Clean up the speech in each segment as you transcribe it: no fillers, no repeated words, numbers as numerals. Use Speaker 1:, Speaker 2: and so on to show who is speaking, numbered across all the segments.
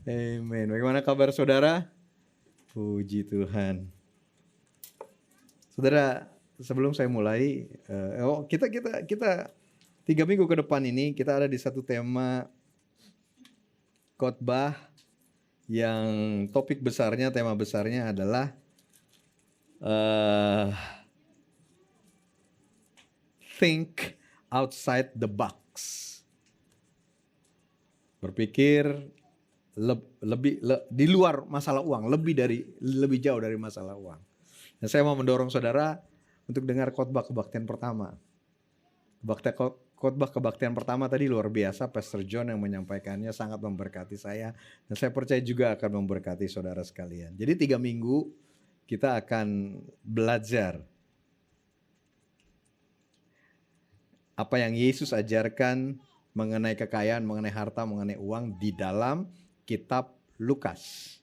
Speaker 1: Amen. Bagaimana kabar saudara? Puji Tuhan. Saudara, sebelum saya mulai, kita 3 minggu ke depan ini kita ada di satu tema khotbah yang tema besarnya adalah think outside the box. Berpikir di luar masalah uang, lebih jauh dari masalah uang. Dan saya mau mendorong saudara untuk dengar khotbah kebaktian pertama. Khotbah kebaktian pertama tadi luar biasa, Pastor John yang menyampaikannya sangat memberkati saya. Dan saya percaya juga akan memberkati saudara sekalian. Jadi 3 minggu kita akan belajar apa yang Yesus ajarkan mengenai kekayaan, mengenai harta, mengenai uang di dalam kitab Lukas.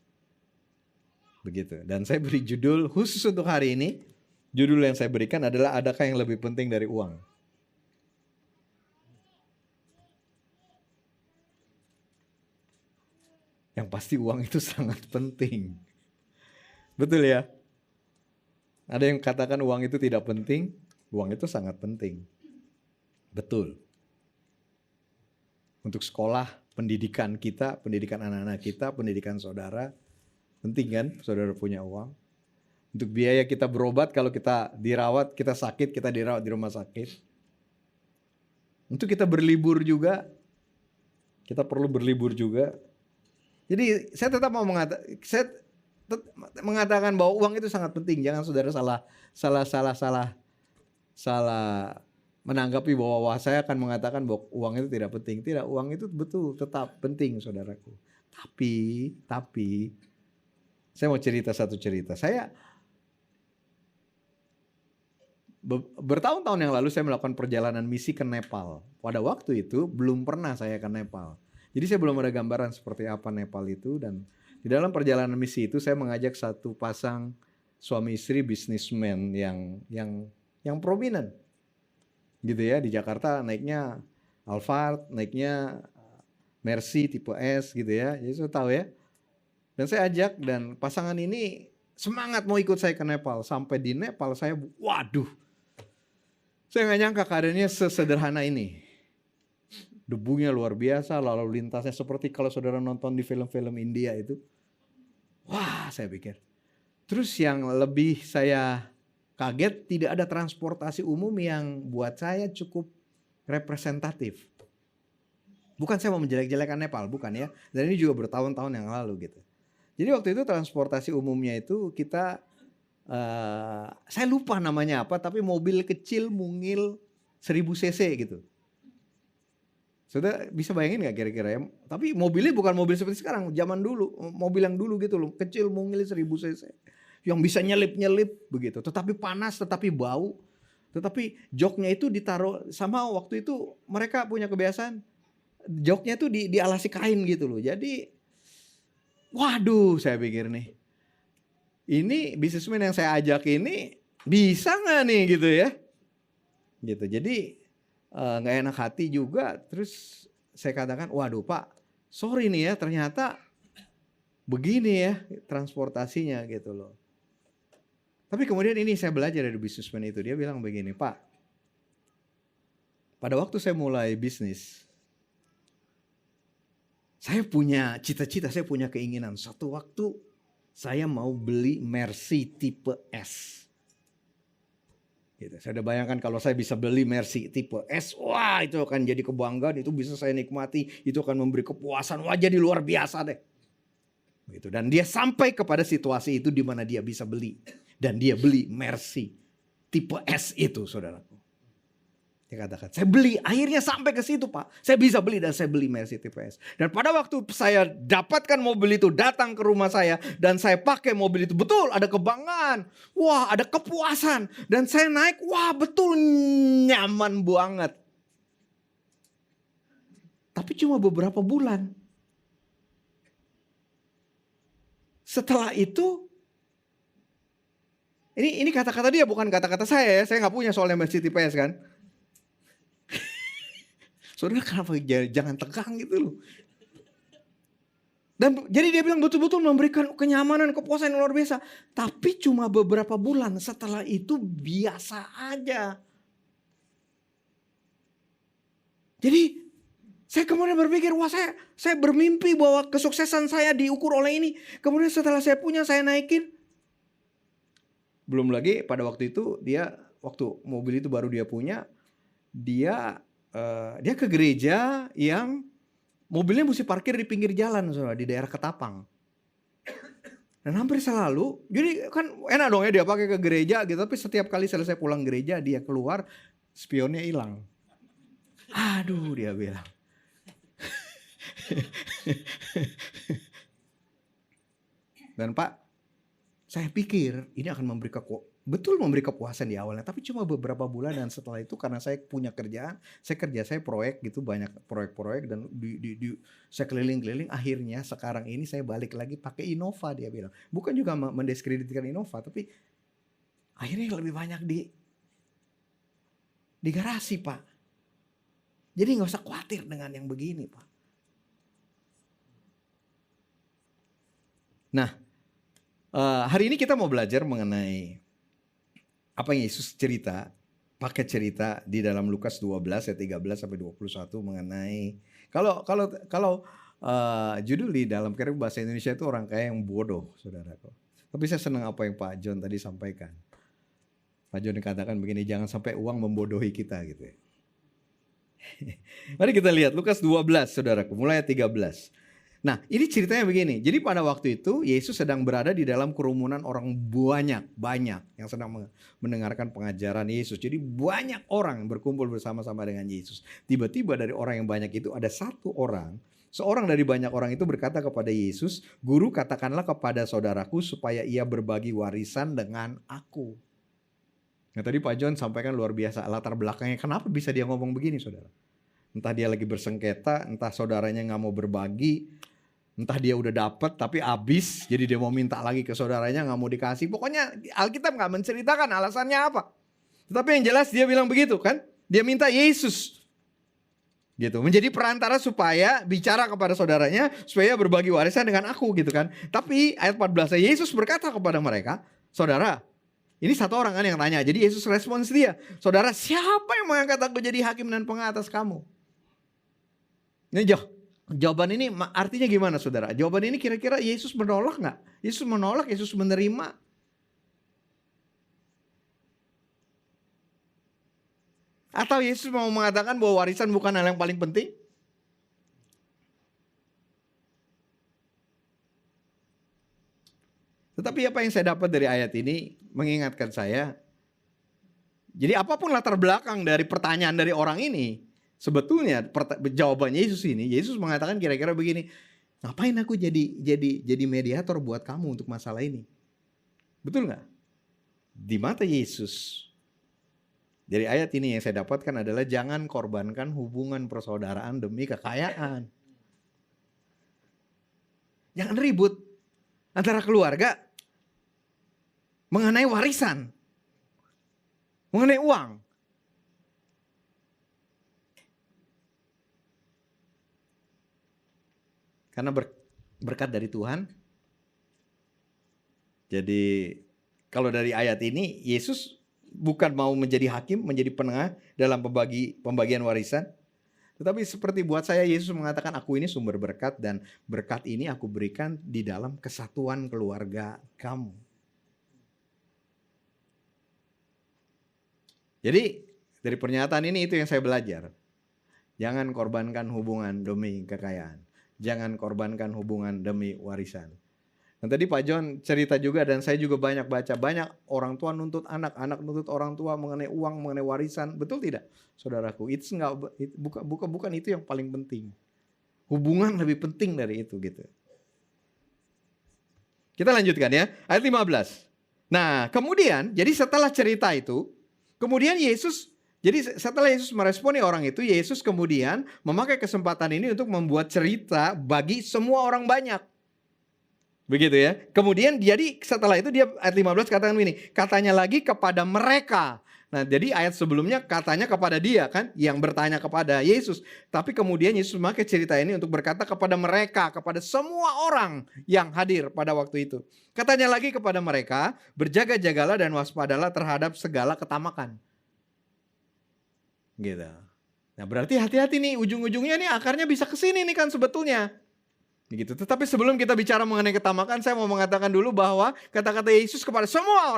Speaker 1: Begitu. Dan saya beri judul khusus untuk hari ini. Judul yang saya berikan adalah adakah yang lebih penting dari uang? Yang pasti uang itu sangat penting. Betul ya? Ada yang katakan uang itu tidak penting, uang itu sangat penting. Betul. Untuk sekolah, pendidikan kita, pendidikan anak-anak kita, pendidikan saudara, penting kan saudara punya uang. Untuk biaya kita berobat, kalau kita dirawat, kita sakit, kita dirawat di rumah sakit. Untuk kita berlibur juga, kita perlu berlibur juga. Jadi saya tetap mau mengatakan bahwa uang itu sangat penting. Jangan saudara salah menanggapi bahwa saya akan mengatakan bahwa uang itu tidak penting. Tidak, uang itu betul tetap penting saudaraku. Tapi saya mau satu cerita. Saya bertahun-tahun yang lalu saya melakukan perjalanan misi ke Nepal. Pada waktu itu belum pernah saya ke Nepal. Jadi saya belum ada gambaran seperti apa Nepal itu, dan di dalam perjalanan misi itu saya mengajak satu pasang suami istri bisnismen yang prominent. Gitu ya, di Jakarta naiknya Alphard, naiknya Mercy tipe S gitu ya. Jadi saya tahu ya. Dan saya ajak, dan pasangan ini semangat mau ikut saya ke Nepal. Sampai di Nepal saya waduh. Saya nggak nyangka keadaannya sesederhana ini. Debunya luar biasa, lalu lintasnya seperti kalau saudara nonton di film-film India itu. Wah, saya pikir. Terus yang lebih saya kaget, tidak ada transportasi umum yang buat saya cukup representatif. Bukan saya mau menjelek-jelekan Nepal, bukan ya. Dan ini juga bertahun-tahun yang lalu gitu. Jadi waktu itu transportasi umumnya itu kita, saya lupa namanya apa, tapi mobil kecil mungil 1000 cc gitu. Saudara bisa bayangin gak kira-kira ya? Tapi mobilnya bukan mobil seperti sekarang, zaman dulu, mobil yang dulu gitu loh, kecil mungil 1000 cc. Yang bisa nyelip-nyelip begitu, tetapi panas, tetapi bau, tetapi joknya itu ditaruh, sama waktu itu mereka punya kebiasaan, joknya itu dialasi kain gitu loh. Jadi, waduh saya pikir nih, ini bisnismen yang saya ajak ini bisa nggak nih gitu ya? Gitu. Jadi nggak enak hati juga. Terus saya katakan, waduh Pak, sorry nih ya, ternyata begini ya transportasinya gitu loh. Tapi kemudian ini saya belajar dari bisnismen itu. Dia bilang begini, Pak, pada waktu saya mulai bisnis, saya punya cita-cita, saya punya keinginan. Satu waktu saya mau beli Mercy tipe S. Gitu. Saya udah bayangkan kalau saya bisa beli Mercy tipe S, wah itu akan jadi kebanggaan, itu bisa saya nikmati, itu akan memberi kepuasan, wah jadi luar biasa deh. Gitu. Dan dia sampai kepada situasi itu di mana dia bisa beli. Dan dia beli Mercy tipe S itu saudaraku. Dia katakan, saya beli, akhirnya sampai ke situ Pak. Saya bisa beli dan saya beli Mercy tipe S. Dan pada waktu saya dapatkan mobil itu, datang ke rumah saya dan saya pakai mobil itu, betul ada kebanggaan. Wah ada kepuasan. Dan saya naik, wah betul nyaman banget. Tapi cuma beberapa bulan. Setelah itu, ini kata-kata dia bukan kata-kata saya ya. Saya gak punya soalnya Mercy tipe S kan. Saudara kenapa jangan tegang gitu loh. Dan jadi dia bilang betul-betul memberikan kenyamanan, kepuasan yang luar biasa. Tapi cuma beberapa bulan setelah itu biasa aja. Jadi saya kemudian berpikir, wah saya bermimpi bahwa kesuksesan saya diukur oleh ini. Kemudian setelah saya punya, saya naikin. Belum lagi pada waktu itu waktu mobil itu baru dia punya, dia ke gereja yang mobilnya mesti parkir di pinggir jalan, saudara, di daerah Ketapang. Dan hampir selalu, jadi kan enak dong ya dia pakai ke gereja gitu, tapi setiap kali selesai pulang gereja dia keluar, spionnya hilang. Aduh, dia bilang. Dan Pak, saya pikir ini akan memberi kepuasan di awalnya, tapi cuma beberapa bulan, dan setelah itu karena saya punya kerjaan, saya proyek gitu, banyak proyek-proyek, dan saya keliling-keliling, akhirnya sekarang ini saya balik lagi pakai Innova, dia bilang. Bukan juga mendiskreditkan Innova, tapi akhirnya lebih banyak di garasi, Pak. Jadi nggak usah khawatir dengan yang begini, Pak. Nah, hari ini kita mau belajar mengenai apa yang Yesus pakai cerita di dalam Lukas 12 ayat 13 sampai 21 mengenai kalau judul di dalam bahasa Indonesia itu orang kaya yang bodoh, saudaraku. Tapi saya senang apa yang Pak John tadi sampaikan. Pak John katakan begini, jangan sampai uang membodohi kita gitu ya. Mari kita lihat Lukas 12, saudaraku, mulai ayat 13. Nah, ini ceritanya begini. Jadi pada waktu itu Yesus sedang berada di dalam kerumunan orang banyak yang sedang mendengarkan pengajaran Yesus. Jadi banyak orang berkumpul bersama-sama dengan Yesus. Tiba-tiba dari orang yang banyak itu ada seorang dari banyak orang itu berkata kepada Yesus, "Guru, katakanlah kepada saudaraku supaya ia berbagi warisan dengan aku." Nah, tadi Pak John sampaikan luar biasa latar belakangnya. Kenapa bisa dia ngomong begini, saudara? Entah dia lagi bersengketa, entah saudaranya nggak mau berbagi, entah dia udah dapet tapi habis, jadi dia mau minta lagi ke saudaranya, nggak mau dikasih. Pokoknya Alkitab nggak menceritakan alasannya apa. Tetapi yang jelas dia bilang begitu kan. Dia minta Yesus gitu menjadi perantara supaya bicara kepada saudaranya, supaya berbagi warisan dengan aku gitu kan. Tapi ayat 14, Yesus berkata kepada mereka, "Saudara," ini satu orang kan yang tanya. Jadi Yesus respons dia, "Saudara, siapa yang mengangkat aku jadi hakim dan pengatas kamu?" Ini jawaban ini artinya gimana, saudara? Jawaban ini kira-kira Yesus menolak nggak? Yesus menolak, Yesus menerima? Atau Yesus mau mengatakan bahwa warisan bukan hal yang paling penting? Tetapi apa yang saya dapat dari ayat ini mengingatkan saya, jadi apapun latar belakang dari pertanyaan dari orang ini, sebetulnya jawabannya Yesus ini, Yesus mengatakan kira-kira begini, ngapain aku jadi mediator buat kamu untuk masalah ini? Betul nggak? Di mata Yesus, dari ayat ini yang saya dapatkan adalah jangan korbankan hubungan persaudaraan demi kekayaan. Jangan ribut antara keluarga mengenai warisan, mengenai uang. Karena berkat dari Tuhan. Jadi kalau dari ayat ini Yesus bukan mau menjadi hakim, menjadi penengah dalam pembagian warisan. Tetapi seperti buat saya, Yesus mengatakan aku ini sumber berkat, dan berkat ini aku berikan di dalam kesatuan keluarga kamu. Jadi dari pernyataan ini itu yang saya belajar. Jangan korbankan hubungan demi kekayaan. Jangan korbankan hubungan demi warisan. Dan tadi Pak John cerita juga, dan saya juga banyak baca, banyak orang tua nuntut anak nuntut orang tua mengenai uang, mengenai warisan. Betul tidak, saudaraku? Bukan itu yang paling penting. Hubungan lebih penting dari itu gitu. Kita lanjutkan ya, ayat 15. Nah, kemudian jadi setelah cerita itu, kemudian setelah Yesus meresponi orang itu, Yesus kemudian memakai kesempatan ini untuk membuat cerita bagi semua orang banyak. Begitu ya. Kemudian jadi setelah itu dia ayat 15 katakan begini, katanya lagi kepada mereka. Nah, jadi ayat sebelumnya katanya kepada dia kan, yang bertanya kepada Yesus. Tapi kemudian Yesus memakai cerita ini untuk berkata kepada mereka, kepada semua orang yang hadir pada waktu itu. Katanya lagi kepada mereka, berjaga-jagalah dan waspadalah terhadap segala ketamakan. Gitu. Nah, berarti hati-hati nih, ujung-ujungnya nih akarnya bisa ke sini nih kan sebetulnya. Gitu. Tetapi sebelum kita bicara mengenai ketamakan, saya mau mengatakan dulu bahwa kata-kata Yesus kepada semua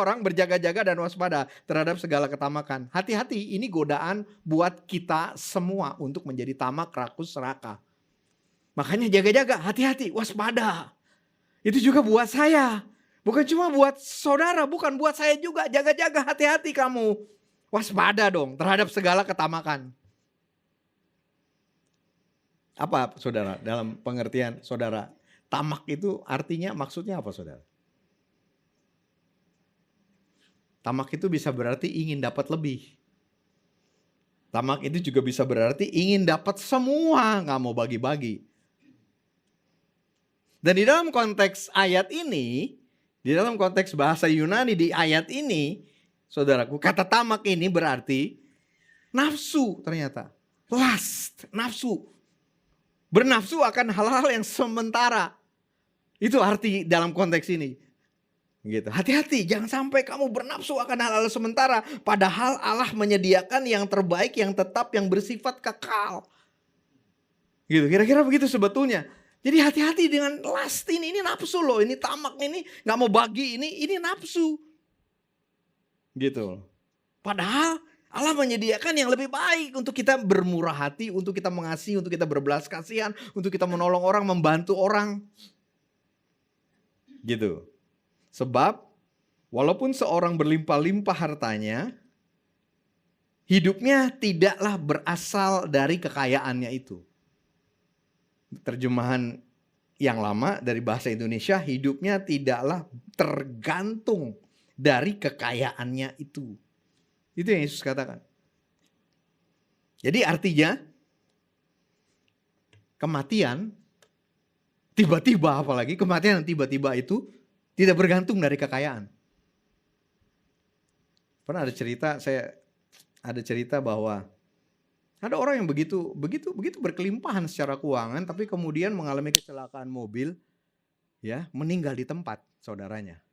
Speaker 1: orang berjaga-jaga dan waspada terhadap segala ketamakan. Hati-hati, ini godaan buat kita semua untuk menjadi tamak, rakus, serakah. Makanya jaga-jaga, hati-hati, waspada. Itu juga buat saya. Bukan cuma buat saudara, bukan buat saya juga. Jaga-jaga, hati-hati kamu. Waspada dong terhadap segala ketamakan. Apa saudara dalam pengertian saudara? Tamak itu artinya maksudnya apa saudara? Tamak itu bisa berarti ingin dapat lebih. Tamak itu juga bisa berarti ingin dapat semua, gak mau bagi-bagi. Dan di dalam konteks ayat ini, di dalam konteks bahasa Yunani di ayat ini, saudaraku, kata tamak ini berarti nafsu ternyata. Lust, nafsu. Bernafsu akan hal-hal yang sementara. Itu arti dalam konteks ini. Gitu. Hati-hati, jangan sampai kamu bernafsu akan hal-hal sementara. Padahal Allah menyediakan yang terbaik, yang tetap, yang bersifat kekal. Gitu, kira-kira begitu sebetulnya. Jadi hati-hati dengan lust ini nafsu loh. Ini tamak, ini gak mau bagi, ini nafsu. Gitu. Padahal Allah menyediakan yang lebih baik untuk kita bermurah hati, untuk kita mengasihi, untuk kita berbelas kasihan, untuk kita menolong orang, membantu orang. Gitu. Sebab walaupun seorang berlimpah-limpah hartanya, hidupnya tidaklah berasal dari kekayaannya itu. Terjemahan yang lama dari bahasa Indonesia, hidupnya tidaklah tergantung dari kekayaannya itu. Itu yang Yesus katakan. Jadi artinya kematian tiba-tiba, apalagi kematian yang tiba-tiba itu tidak bergantung dari kekayaan. Pernah ada cerita bahwa ada orang yang begitu berkelimpahan secara keuangan, tapi kemudian mengalami kecelakaan mobil, ya, meninggal di tempat saudaranya.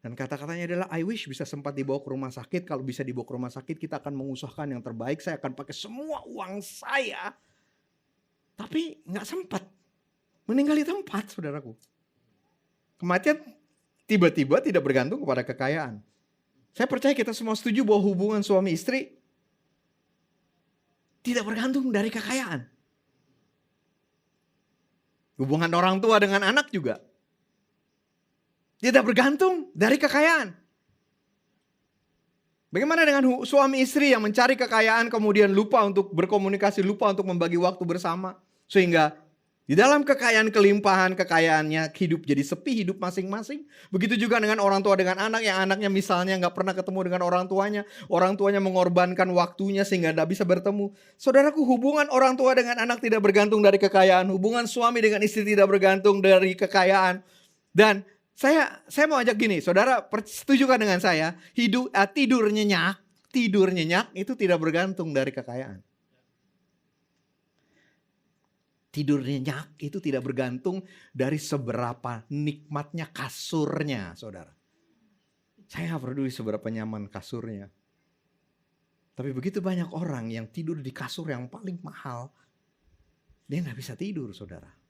Speaker 1: Dan kata-katanya adalah, I wish bisa sempat dibawa ke rumah sakit. Kalau bisa dibawa ke rumah sakit, kita akan mengusahakan yang terbaik. Saya akan pakai semua uang saya. Tapi gak sempat. Meninggal di tempat, saudaraku. Kematian tiba-tiba tidak bergantung kepada kekayaan. Saya percaya kita semua setuju bahwa hubungan suami istri tidak bergantung dari kekayaan. Hubungan orang tua dengan anak juga tidak bergantung dari kekayaan. Bagaimana dengan suami istri yang mencari kekayaan kemudian lupa untuk berkomunikasi, lupa untuk membagi waktu bersama. Sehingga di dalam kekayaan kelimpahan kekayaannya hidup jadi sepi, hidup masing-masing. Begitu juga dengan orang tua dengan anak yang anaknya misalnya gak pernah ketemu dengan orang tuanya. Orang tuanya mengorbankan waktunya sehingga gak bisa bertemu. Saudaraku, hubungan orang tua dengan anak tidak bergantung dari kekayaan. Hubungan suami dengan istri tidak bergantung dari kekayaan. Dan saya mau ajak gini, saudara setujukan dengan saya, tidur nyenyak itu tidak bergantung dari kekayaan. Tidur nyenyak itu tidak bergantung dari seberapa nikmatnya kasurnya, saudara. Saya gak peduli seberapa nyaman kasurnya. Tapi begitu banyak orang yang tidur di kasur yang paling mahal, dia gak bisa tidur, saudara.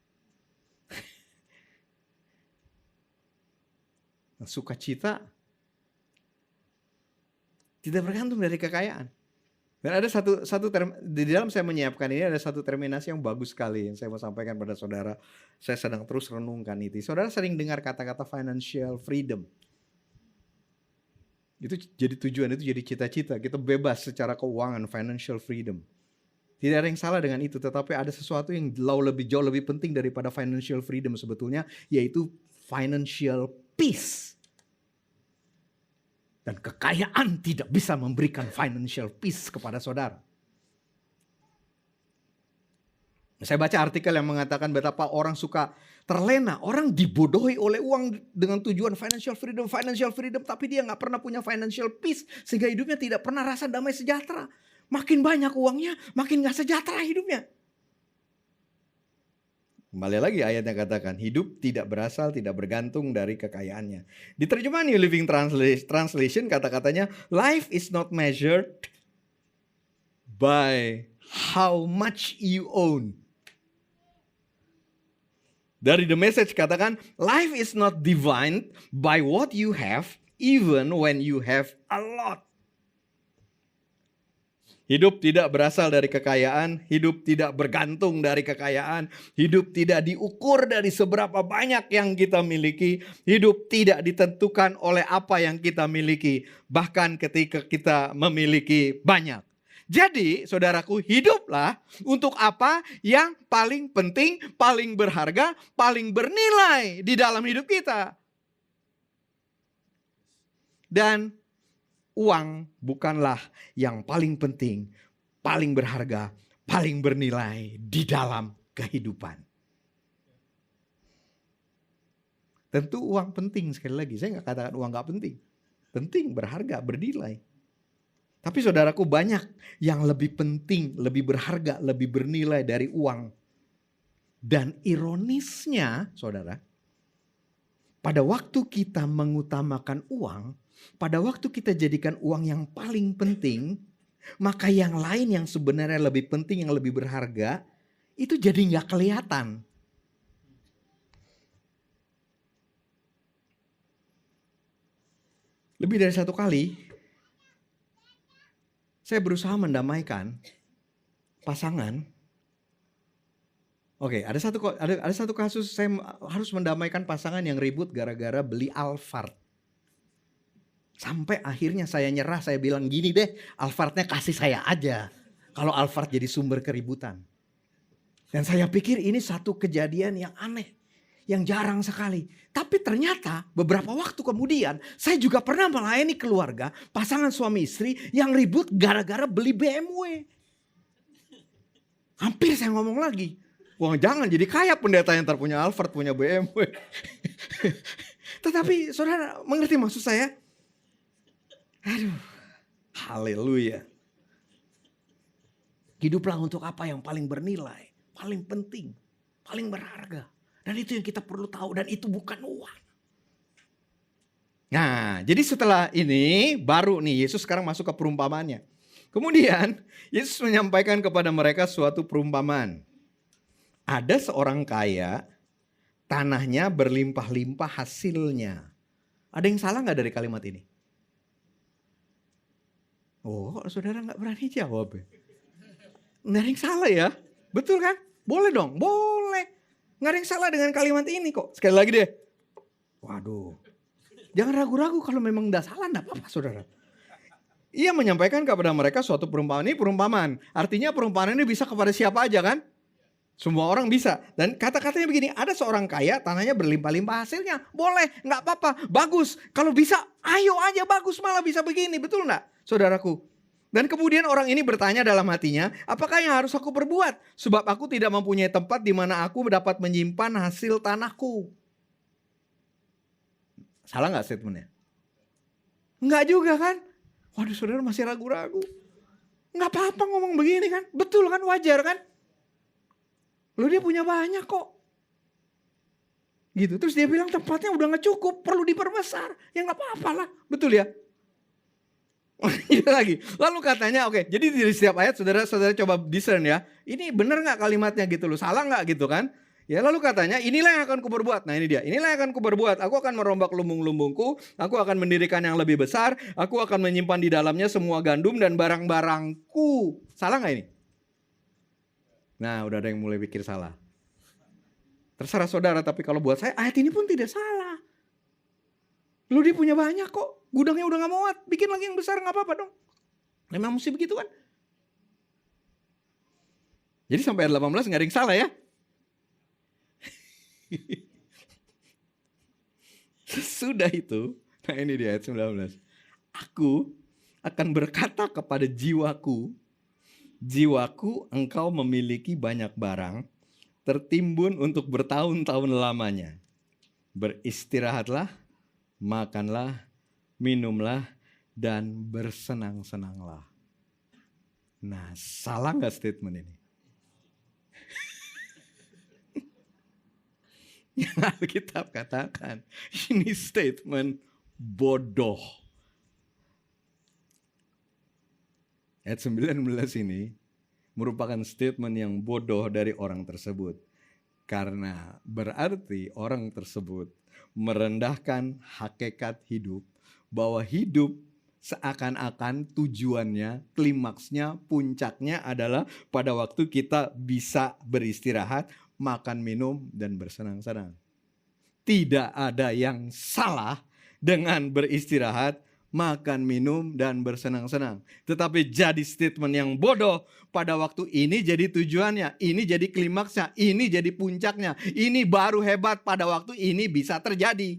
Speaker 1: Sukacita tidak bergantung dari kekayaan. Dan ada satu di dalam saya menyiapkan ini ada satu terminasi yang bagus sekali yang saya mau sampaikan pada saudara. Saya sedang terus renungkan itu. Saudara sering dengar kata-kata financial freedom. Itu jadi tujuan, itu jadi cita-cita. Kita bebas secara keuangan, financial freedom. Tidak ada yang salah dengan itu, tetapi ada sesuatu yang jauh lebih penting daripada financial freedom sebetulnya, yaitu financial peace. Dan kekayaan tidak bisa memberikan financial peace kepada saudara. Saya baca artikel yang mengatakan betapa orang suka terlena. Orang dibodohi oleh uang dengan tujuan financial freedom, tapi dia nggak pernah punya financial peace, sehingga hidupnya tidak pernah rasa damai sejahtera. Makin banyak uangnya, makin nggak sejahtera hidupnya. Kembali lagi ayatnya katakan, hidup tidak berasal, tidak bergantung dari kekayaannya. Di terjemahan New Living Translation kata-katanya, life is not measured by how much you own. Dari The Message katakan, life is not defined by what you have, even when you have a lot. Hidup tidak berasal dari kekayaan, hidup tidak bergantung dari kekayaan, hidup tidak diukur dari seberapa banyak yang kita miliki, hidup tidak ditentukan oleh apa yang kita miliki, bahkan ketika kita memiliki banyak. Jadi, saudaraku, hiduplah untuk apa yang paling penting, paling berharga, paling bernilai di dalam hidup kita. Dan uang bukanlah yang paling penting, paling berharga, paling bernilai di dalam kehidupan. Tentu uang penting, sekali lagi saya nggak katakan uang nggak penting. Penting, berharga, bernilai. Tapi saudaraku, banyak yang lebih penting, lebih berharga, lebih bernilai dari uang. Dan ironisnya, saudara, pada waktu kita mengutamakan uang, pada waktu kita jadikan uang yang paling penting, maka yang lain yang sebenarnya lebih penting, yang lebih berharga, itu jadi nggak kelihatan. Lebih dari satu kali, saya berusaha mendamaikan pasangan. Oke, ada satu kasus saya harus mendamaikan pasangan yang ribut gara-gara beli Alphard. Sampai akhirnya saya nyerah, saya bilang gini deh, Alphardnya kasih saya aja. Kalau Alphard jadi sumber keributan. Dan saya pikir ini satu kejadian yang aneh, yang jarang sekali. Tapi ternyata beberapa waktu kemudian, saya juga pernah melayani keluarga, pasangan suami istri yang ribut gara-gara beli BMW. Hampir saya ngomong lagi, wah jangan jadi kaya pendeta yang punya Alphard, punya BMW. Tetapi saudara mengerti maksud saya? Aduh, haleluya. Hiduplah untuk apa yang paling bernilai, paling penting, paling berharga. Dan itu yang kita perlu tahu, dan itu bukan uang. Nah, jadi setelah ini baru nih Yesus sekarang masuk ke perumpamaannya. Kemudian Yesus menyampaikan kepada mereka suatu perumpamaan. Ada seorang kaya, tanahnya berlimpah-limpah hasilnya. Ada yang salah nggak dari kalimat ini? Oh, saudara nggak berani jawab ya? Nggak ada yang salah ya? Betul kan? Boleh dong, boleh. Nggak ada yang salah dengan kalimat ini kok. Sekali lagi deh. Waduh. Jangan ragu-ragu kalau memang nggak salah, nggak apa-apa saudara. Ia menyampaikan kepada mereka suatu perumpamaan. Ini perumpamaan. Artinya perumpamaan ini bisa kepada siapa aja kan? Semua orang bisa. Dan kata-katanya begini, ada seorang kaya, tanahnya berlimpah-limpah hasilnya. Boleh, nggak apa-apa, bagus. Kalau bisa, ayo aja bagus, malah bisa begini. Betul nggak, saudaraku? Dan kemudian orang ini bertanya dalam hatinya, apakah yang harus aku perbuat? Sebab aku tidak mempunyai tempat di mana aku dapat menyimpan hasil tanahku. Salah nggak statementnya? Nggak juga kan? Waduh, saudara masih ragu-ragu. Nggak apa-apa ngomong begini kan? Betul kan, wajar kan? Loh dia punya banyak kok. Gitu. Terus dia bilang tempatnya udah gak cukup, perlu diperbesar. Ya gak apa-apa lah. Betul ya? Lagi. Lalu katanya oke, jadi di setiap ayat saudara-saudara coba discern ya. Ini benar gak kalimatnya gitu loh, salah gak gitu kan? Ya lalu katanya inilah yang akan kuperbuat. Nah ini dia, inilah yang akan kuperbuat. Aku akan merombak lumbung-lumbungku, aku akan mendirikan yang lebih besar, aku akan menyimpan di dalamnya semua gandum dan barang-barangku. Salah gak ini? Nah udah ada yang mulai pikir salah. Terserah saudara, tapi kalau buat saya ayat ini pun tidak salah. Lu dia punya banyak kok, gudangnya udah gak muat, bikin lagi yang besar gak apa-apa dong. Memang mesti begitu kan. Jadi sampai ayat 18 gak ada yang salah ya. Sesudah itu, nah ini di ayat 19. Aku akan berkata kepada jiwaku, jiwaku engkau memiliki banyak barang, tertimbun untuk bertahun-tahun lamanya. Beristirahatlah, makanlah, minumlah, dan bersenang-senanglah. Nah, salah nggak statement ini? Yang Alkitab katakan, ini statement bodoh. Ayat 19 ini merupakan statement yang bodoh dari orang tersebut. Karena berarti orang tersebut merendahkan hakikat hidup, bahwa hidup seakan-akan tujuannya, klimaksnya, puncaknya adalah pada waktu kita bisa beristirahat, makan, minum, dan bersenang-senang. Tidak ada yang salah dengan beristirahat, makan, minum, dan bersenang-senang. Tetapi jadi statement yang bodoh pada waktu ini jadi tujuannya, ini jadi klimaksnya, ini jadi puncaknya, ini baru hebat pada waktu ini bisa terjadi.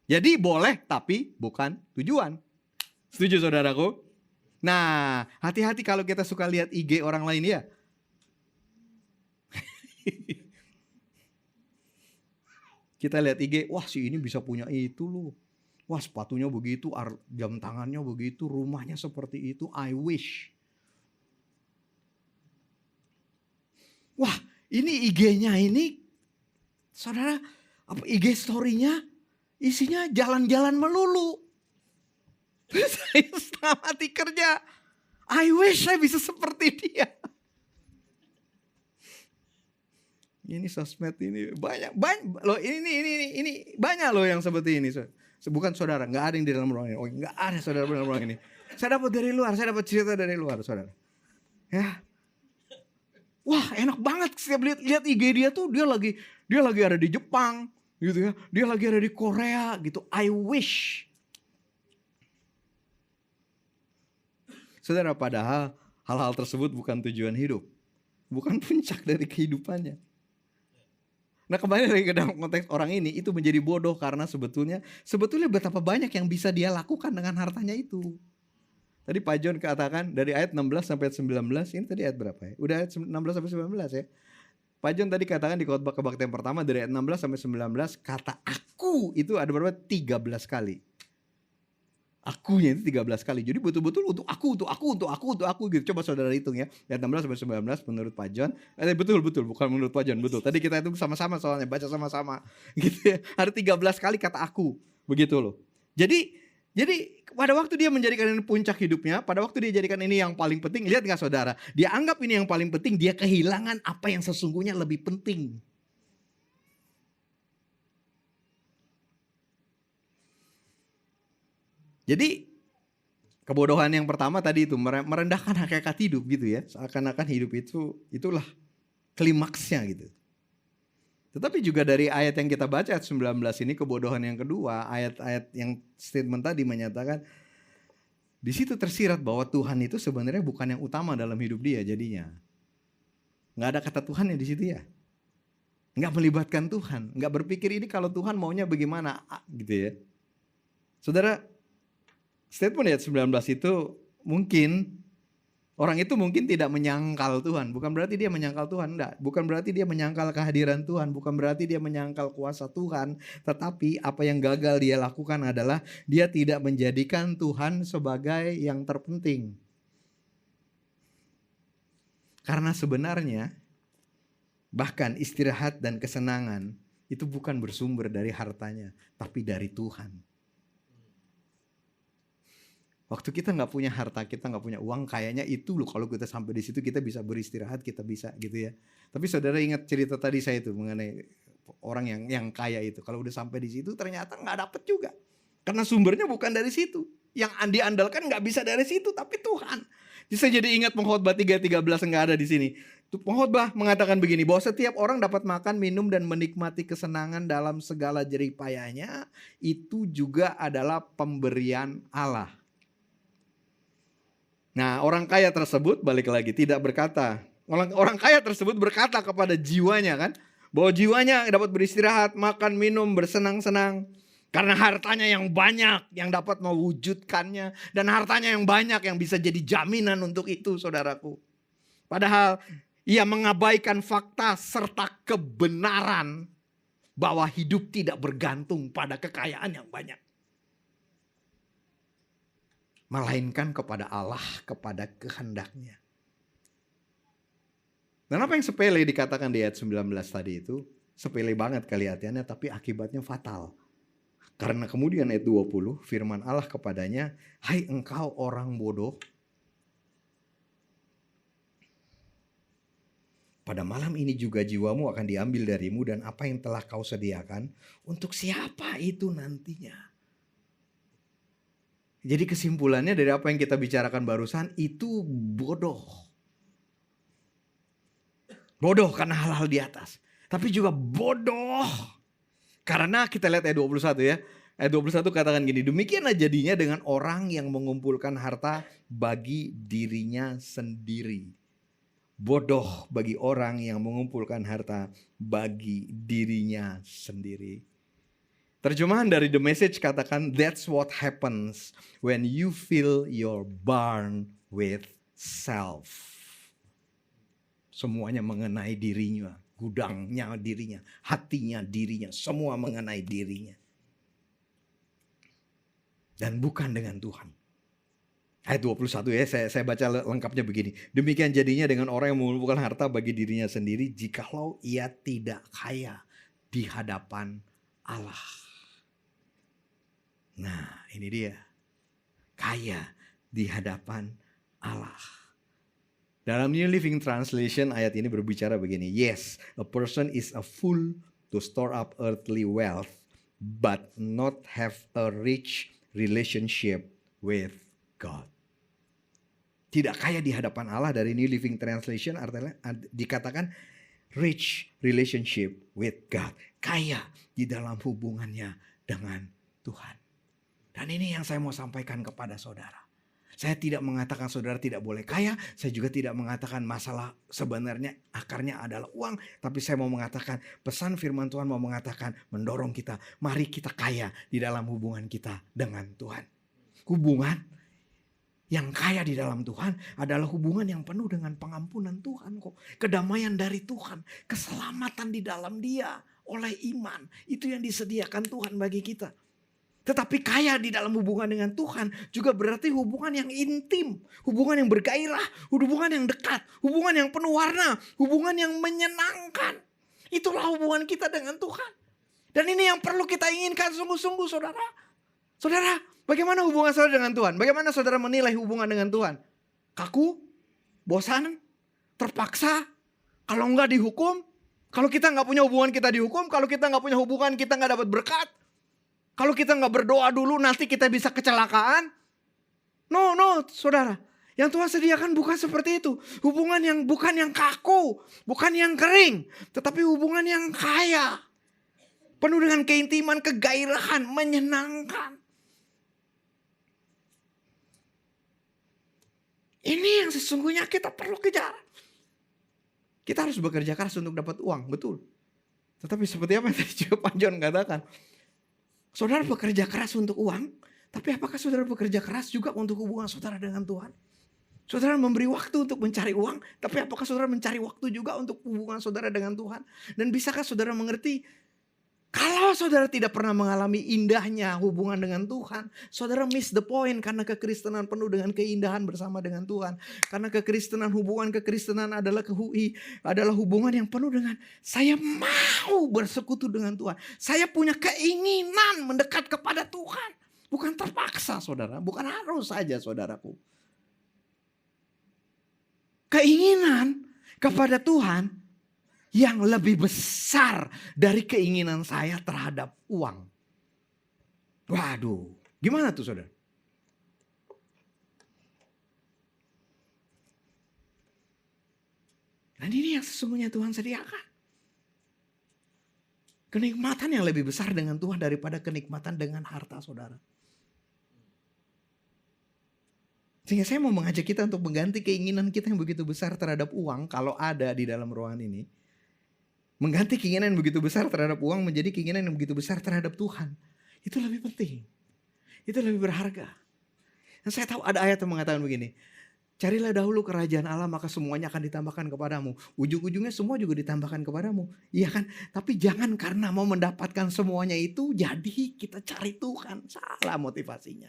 Speaker 1: Jadi boleh tapi bukan tujuan. Setuju saudaraku? Nah, hati-hati kalau kita suka lihat IG orang lain ya. Kita lihat IG, wah si ini bisa punya itu loh. Wah sepatunya begitu, jam tangannya begitu, rumahnya seperti itu, I wish. Wah ini IG-nya ini, saudara, apa IG story-nya isinya jalan-jalan melulu. Terus saya setengah mati kerja, I wish saya bisa seperti dia. Ini sosmed ini banyak loh, ini banyak loh yang seperti ini. Bukan saudara, nggak ada yang di dalam ruangan ini. Oh, nggak ada saudara di dalam ruangan ini. Saya dapat dari luar, saya dapat cerita dari luar, saudara. Ya, wah enak banget setiap lihat IG dia tuh dia lagi ada di Jepang, gitu ya. Dia lagi ada di Korea, gitu. I wish. Saudara, padahal hal-hal tersebut bukan tujuan hidup, bukan puncak dari kehidupannya. Nah kembali lagi ke dalam konteks orang ini, itu menjadi bodoh karena sebetulnya betapa banyak yang bisa dia lakukan dengan hartanya itu. Tadi Pak John katakan dari ayat 16 sampai 19, ini tadi ayat berapa ya? Udah ayat 16 sampai 19 ya. Pak John tadi katakan di khotbah kebaktian pertama dari ayat 16 sampai 19, kata aku itu ada berapa? 13 kali. Akunya itu 13 kali. Jadi betul-betul untuk aku gitu. Coba saudara hitung ya. Ayat 16 sampai 19 menurut Pak John. Betul bukan menurut Pak John, betul. Tadi kita hitung sama-sama soalnya, baca sama-sama. Gitu ya. Ada 13 kali kata aku. Begitu loh. Jadi pada waktu dia menjadikan ini puncak hidupnya, pada waktu dia jadikan ini yang paling penting, lihat gak saudara? Dia anggap ini yang paling penting, dia kehilangan apa yang sesungguhnya lebih penting. Jadi kebodohan yang pertama tadi itu merendahkan hakikat hidup gitu ya. Seakan-akan hidup itulah klimaksnya gitu. Tetapi juga dari ayat yang kita baca ayat 19 ini, kebodohan yang kedua, ayat-ayat yang statement tadi menyatakan di situ tersirat bahwa Tuhan itu sebenarnya bukan yang utama dalam hidup dia jadinya. Nggak ada kata Tuhan ya di situ ya. Nggak melibatkan Tuhan, nggak berpikir ini kalau Tuhan maunya bagaimana gitu ya. Saudara, statement ayat 19 itu mungkin orang itu mungkin tidak menyangkal Tuhan. Bukan berarti dia menyangkal Tuhan, enggak. Bukan berarti dia menyangkal kehadiran Tuhan, bukan berarti dia menyangkal kuasa Tuhan. Tetapi apa yang gagal dia lakukan adalah dia tidak menjadikan Tuhan sebagai yang terpenting. Karena sebenarnya bahkan istirahat dan kesenangan itu bukan bersumber dari hartanya, tapi dari Tuhan. Waktu kita nggak punya harta, kita nggak punya uang, kayaknya itu loh kalau kita sampai di situ kita bisa beristirahat, kita bisa gitu ya. Tapi saudara ingat cerita tadi saya itu mengenai orang yang kaya itu. Kalau udah sampai di situ ternyata nggak dapet juga. Karena sumbernya bukan dari situ. Yang diandalkan nggak bisa dari situ, tapi Tuhan. Jadi saya jadi ingat pengkhotbah 3:13 nggak ada di sini. Pengkhotbah mengatakan begini, bahwa setiap orang dapat makan, minum, dan menikmati kesenangan dalam segala jerih payahnya. Itu juga adalah pemberian Allah. Nah, orang kaya tersebut balik lagi tidak berkata. Orang kaya tersebut berkata kepada jiwanya kan, bahwa jiwanya dapat beristirahat, makan, minum, bersenang-senang. Karena hartanya yang banyak yang dapat mewujudkannya, dan hartanya yang banyak yang bisa jadi jaminan untuk itu, saudaraku. Padahal Ia mengabaikan fakta serta kebenaran bahwa hidup tidak bergantung pada kekayaan yang banyak. Melainkan kepada Allah, kepada kehendaknya. Dan apa yang sepele dikatakan di ayat 19 tadi itu, sepele banget kelihatannya tapi akibatnya fatal. Karena kemudian ayat 20 firman Allah kepadanya, "Hai engkau orang bodoh, pada malam ini juga jiwamu akan diambil darimu dan apa yang telah kau sediakan untuk siapa itu nantinya." Jadi kesimpulannya dari apa yang kita bicarakan barusan itu bodoh. Bodoh karena hal-hal di atas. Tapi juga bodoh karena kita lihat ayat 21 ya. Ayat 21 katakan gini, "Demikianlah jadinya dengan orang yang mengumpulkan harta bagi dirinya sendiri." Bodoh bagi orang yang mengumpulkan harta bagi dirinya sendiri. Terjemahan dari The Message katakan, "That's what happens when you fill your barn with self." Semuanya mengenai dirinya, gudangnya dirinya, hatinya dirinya, semua mengenai dirinya. Dan bukan dengan Tuhan. Ayat 21 ya, saya baca lengkapnya begini. "Demikian jadinya dengan orang yang mengumpulkan harta bagi dirinya sendiri, jikalau ia tidak kaya di hadapan Allah." Nah ini dia, kaya di hadapan Allah. Dalam New Living Translation ayat ini berbicara begini. "Yes, a person is a fool to store up earthly wealth, but not have a rich relationship with God." Tidak kaya di hadapan Allah dari New Living Translation artinya dikatakan rich relationship with God. Kaya di dalam hubungannya dengan Tuhan. Dan ini yang saya mau sampaikan kepada saudara. Saya tidak mengatakan saudara tidak boleh kaya. Saya juga tidak mengatakan masalah sebenarnya akarnya adalah uang. Tapi saya mau mengatakan pesan firman Tuhan mau mengatakan mendorong kita. Mari kita kaya di dalam hubungan kita dengan Tuhan. Hubungan yang kaya di dalam Tuhan adalah hubungan yang penuh dengan pengampunan Tuhan kok. Kedamaian dari Tuhan. Keselamatan di dalam Dia oleh iman. Itu yang disediakan Tuhan bagi kita. Tetapi kaya di dalam hubungan dengan Tuhan juga berarti hubungan yang intim, hubungan yang bergairah, hubungan yang dekat, hubungan yang penuh warna, hubungan yang menyenangkan. Itulah hubungan kita dengan Tuhan. Dan ini yang perlu kita inginkan sungguh-sungguh saudara. Saudara, bagaimana hubungan saudara dengan Tuhan? Bagaimana saudara menilai hubungan dengan Tuhan? Kaku? Bosan? Terpaksa? Kalau enggak dihukum? Kalau kita enggak punya hubungan kita dihukum? Kalau kita enggak punya hubungan kita enggak dapat berkat? Kalau kita nggak berdoa dulu nanti kita bisa kecelakaan. No, saudara. Yang Tuhan sediakan bukan seperti itu. Hubungan yang bukan yang kaku. Bukan yang kering. Tetapi hubungan yang kaya. Penuh dengan keintiman, kegairahan, menyenangkan. Ini yang sesungguhnya kita perlu kejar. Kita harus bekerja keras untuk dapat uang, betul. Tetapi seperti apa yang tadi juga Pak John katakan. Saudara bekerja keras untuk uang, tapi apakah saudara bekerja keras juga untuk hubungan saudara dengan Tuhan? Saudara memberi waktu untuk mencari uang, tapi apakah saudara mencari waktu juga untuk hubungan saudara dengan Tuhan? Dan bisakah saudara mengerti, kalau saudara tidak pernah mengalami indahnya hubungan dengan Tuhan, saudara miss the point karena kekristenan penuh dengan keindahan bersama dengan Tuhan. Karena kekristenan, hubungan kekristenan adalah hubungan yang penuh dengan saya mau bersekutu dengan Tuhan. Saya punya keinginan mendekat kepada Tuhan. Bukan terpaksa saudara, bukan harus saja saudaraku. Keinginan kepada Tuhan yang lebih besar dari keinginan saya terhadap uang. Waduh, gimana tuh saudara? Dan ini yang sesungguhnya Tuhan sediakan. Kenikmatan yang lebih besar dengan Tuhan daripada kenikmatan dengan harta saudara. Sehingga saya mau mengajak kita untuk mengganti keinginan kita yang begitu besar terhadap uang kalau ada di dalam ruangan ini. Mengganti keinginan yang begitu besar terhadap uang menjadi keinginan yang begitu besar terhadap Tuhan. Itu lebih penting. Itu lebih berharga. Dan saya tahu ada ayat yang mengatakan begini. Carilah dahulu kerajaan Allah, maka semuanya akan ditambahkan kepadamu. Ujung-ujungnya semua juga ditambahkan kepadamu. Iya kan? Tapi jangan karena mau mendapatkan semuanya itu, jadi kita cari Tuhan. Salah motivasinya.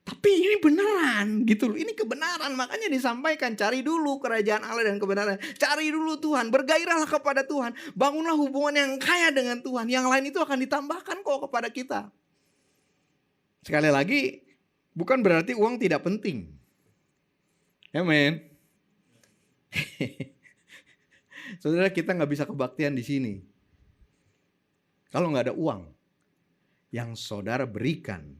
Speaker 1: Tapi ini beneran gitu loh. Ini kebenaran. Makanya disampaikan, cari dulu kerajaan Allah dan kebenaran. Cari dulu Tuhan. Bergairahlah kepada Tuhan. Bangunlah hubungan yang kaya dengan Tuhan. Yang lain itu akan ditambahkan kok kepada kita. Sekali lagi, bukan berarti uang tidak penting. Amen. Saudara, kita nggak bisa kebaktian di sini kalau nggak ada uang yang saudara berikan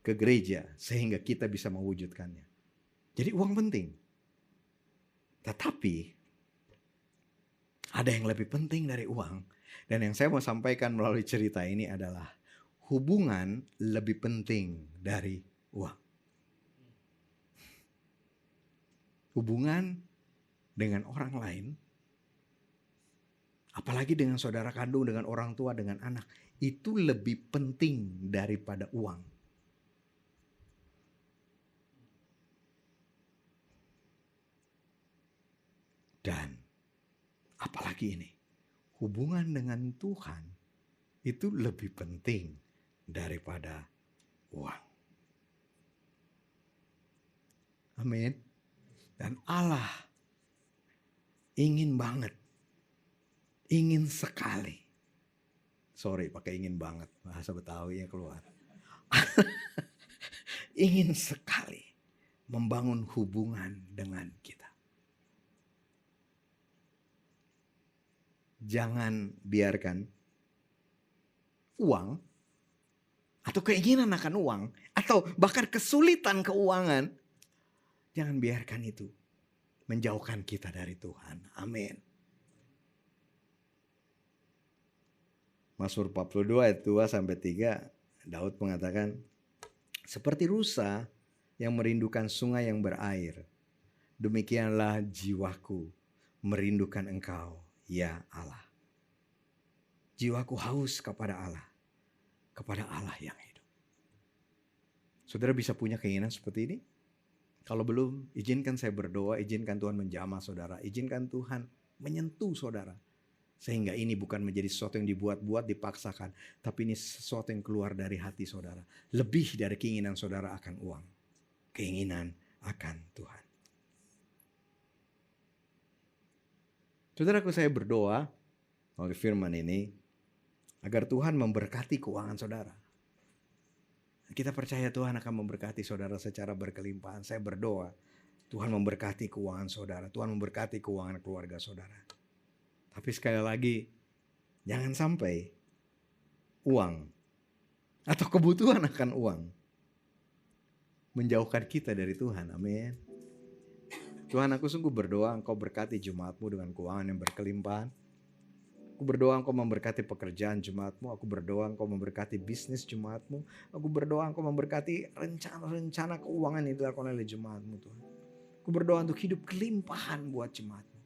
Speaker 1: ke gereja sehingga kita bisa mewujudkannya. Jadi uang penting. Tetapi ada yang lebih penting dari uang. Dan yang saya mau sampaikan melalui cerita ini adalah hubungan lebih penting dari uang. Hubungan dengan orang lain, apalagi dengan saudara kandung, dengan orang tua, dengan anak, itu lebih penting daripada uang. Dan apalagi ini, hubungan dengan Tuhan itu lebih penting daripada uang. Amin. Dan Allah ingin banget, ingin sekali. Sorry pakai ingin banget, bahasa Betawi yang keluar. Ingin sekali membangun hubungan dengan kita. Jangan biarkan uang atau keinginan akan uang atau bahkan kesulitan keuangan, jangan biarkan itu menjauhkan kita dari Tuhan. Amin. Mazmur 42 ayat 2-3, Daud mengatakan, seperti rusa yang merindukan sungai yang berair, demikianlah jiwaku merindukan Engkau, ya Allah. Jiwaku haus kepada Allah yang hidup. Saudara bisa punya keinginan seperti ini? Kalau belum, izinkan saya berdoa, izinkan Tuhan menjamah saudara, izinkan Tuhan menyentuh saudara. Sehingga ini bukan menjadi sesuatu yang dibuat-buat, dipaksakan, tapi ini sesuatu yang keluar dari hati saudara. Lebih dari keinginan saudara akan uang. Keinginan akan Tuhan. Saudaraku, saya berdoa melalui firman ini, agar Tuhan memberkati keuangan saudara. Kita percaya Tuhan akan memberkati saudara secara berkelimpahan. Saya berdoa Tuhan memberkati keuangan saudara. Tuhan memberkati keuangan keluarga saudara. Tapi sekali lagi, jangan sampai uang atau kebutuhan akan uang menjauhkan kita dari Tuhan. Amin. Tuhan, aku sungguh berdoa Engkau berkati jemaatmu dengan keuangan yang berkelimpahan. Aku berdoa Engkau memberkati pekerjaan jemaatmu. Aku berdoa Engkau memberkati bisnis jemaatmu. Aku berdoa Engkau memberkati rencana-rencana keuangan yang dilakukan oleh jemaatmu Tuhan. Aku berdoa untuk hidup kelimpahan buat jemaatmu.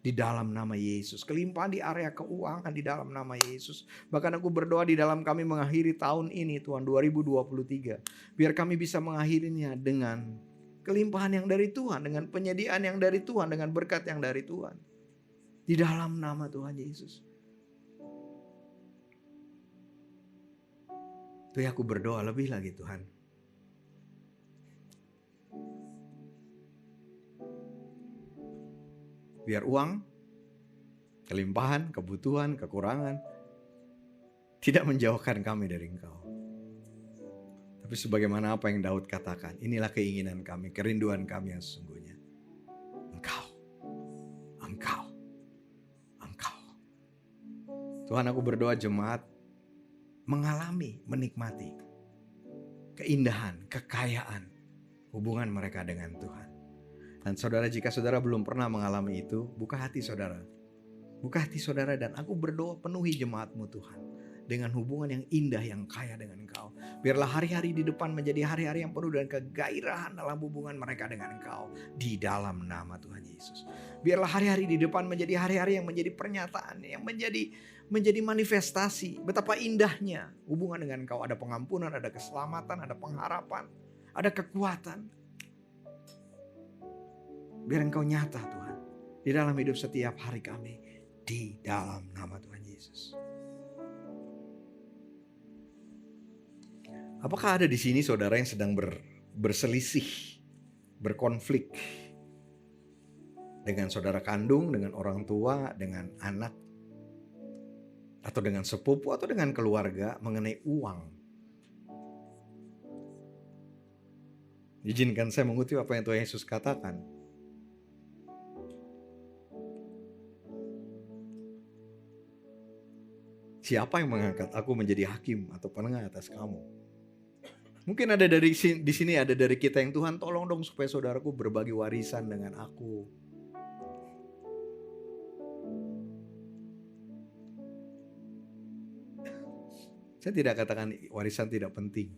Speaker 1: Di dalam nama Yesus. Kelimpahan di area keuangan di dalam nama Yesus. Bahkan aku berdoa di dalam kami mengakhiri tahun ini Tuhan 2023. Biar kami bisa mengakhirinya dengan kelimpahan yang dari Tuhan. Dengan penyediaan yang dari Tuhan. Dengan berkat yang dari Tuhan. Di dalam nama Tuhan Yesus. Tuh aku berdoa lebih lagi Tuhan. Biar uang, kelimpahan, kebutuhan, kekurangan tidak menjauhkan kami dari Engkau. Tapi sebagaimana apa yang Daud katakan, inilah keinginan kami, kerinduan kami yang sesungguhnya. Engkau. Tuhan, aku berdoa jemaat mengalami, menikmati keindahan, kekayaan hubungan mereka dengan Tuhan. Dan saudara, jika saudara belum pernah mengalami itu, buka hati saudara. Buka hati saudara dan aku berdoa penuhi jemaatmu Tuhan. Dengan hubungan yang indah, yang kaya dengan Engkau. Biarlah hari-hari di depan menjadi hari-hari yang penuh dengan kegairahan dalam hubungan mereka dengan Engkau. Di dalam nama Tuhan Yesus. Biarlah hari-hari di depan menjadi hari-hari yang menjadi pernyataan, yang menjadi manifestasi. Betapa indahnya hubungan dengan Engkau. Ada pengampunan, ada keselamatan, ada pengharapan, ada kekuatan. Biar Engkau nyata Tuhan di dalam hidup setiap hari kami, di dalam nama Tuhan Yesus. Apakah ada di sini saudara yang sedang berselisih, berkonflik dengan saudara kandung, dengan orang tua, dengan anak, atau dengan sepupu, atau dengan keluarga mengenai uang? Izinkan saya mengutip apa yang Tuhan Yesus katakan. Siapa yang mengangkat aku menjadi hakim atau penengah atas kamu? Mungkin ada di sini ada dari kita yang Tuhan tolong dong supaya saudaraku berbagi warisan dengan aku. Saya tidak katakan warisan tidak penting.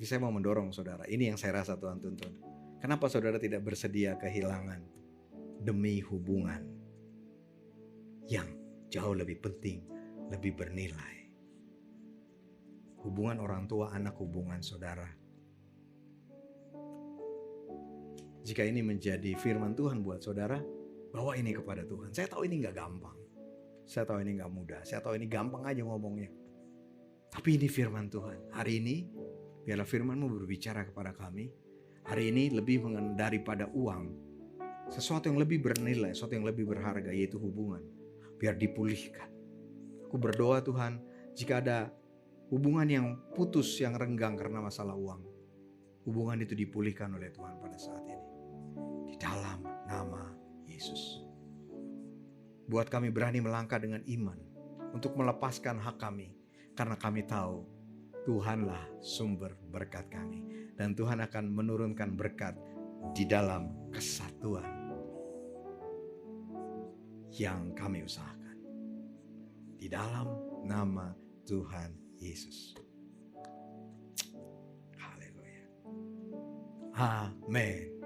Speaker 1: Tapi saya mau mendorong saudara, ini yang saya rasa Tuhan tuntun. Kenapa saudara tidak bersedia kehilangan demi hubungan yang jauh lebih penting, lebih bernilai? Hubungan orang tua, anak, hubungan saudara. Jika ini menjadi firman Tuhan buat saudara, bawa ini kepada Tuhan. Saya tahu ini gak gampang. Saya tahu ini gak mudah. Saya tahu ini gampang aja ngomongnya. Tapi ini firman Tuhan. Hari ini, biarlah firman-Mu berbicara kepada kami. Hari ini lebih daripada uang. Sesuatu yang lebih bernilai, sesuatu yang lebih berharga, yaitu hubungan. Biar dipulihkan. Aku berdoa Tuhan, jika ada hubungan yang putus, yang renggang karena masalah uang, hubungan itu dipulihkan oleh Tuhan pada saat ini. Di dalam nama Yesus. Buat kami berani melangkah dengan iman untuk melepaskan hak kami. Karena kami tahu Tuhanlah sumber berkat kami. Dan Tuhan akan menurunkan berkat di dalam kesatuan yang kami usahakan. Di dalam nama Tuhan Yesus. Haleluya. Amin.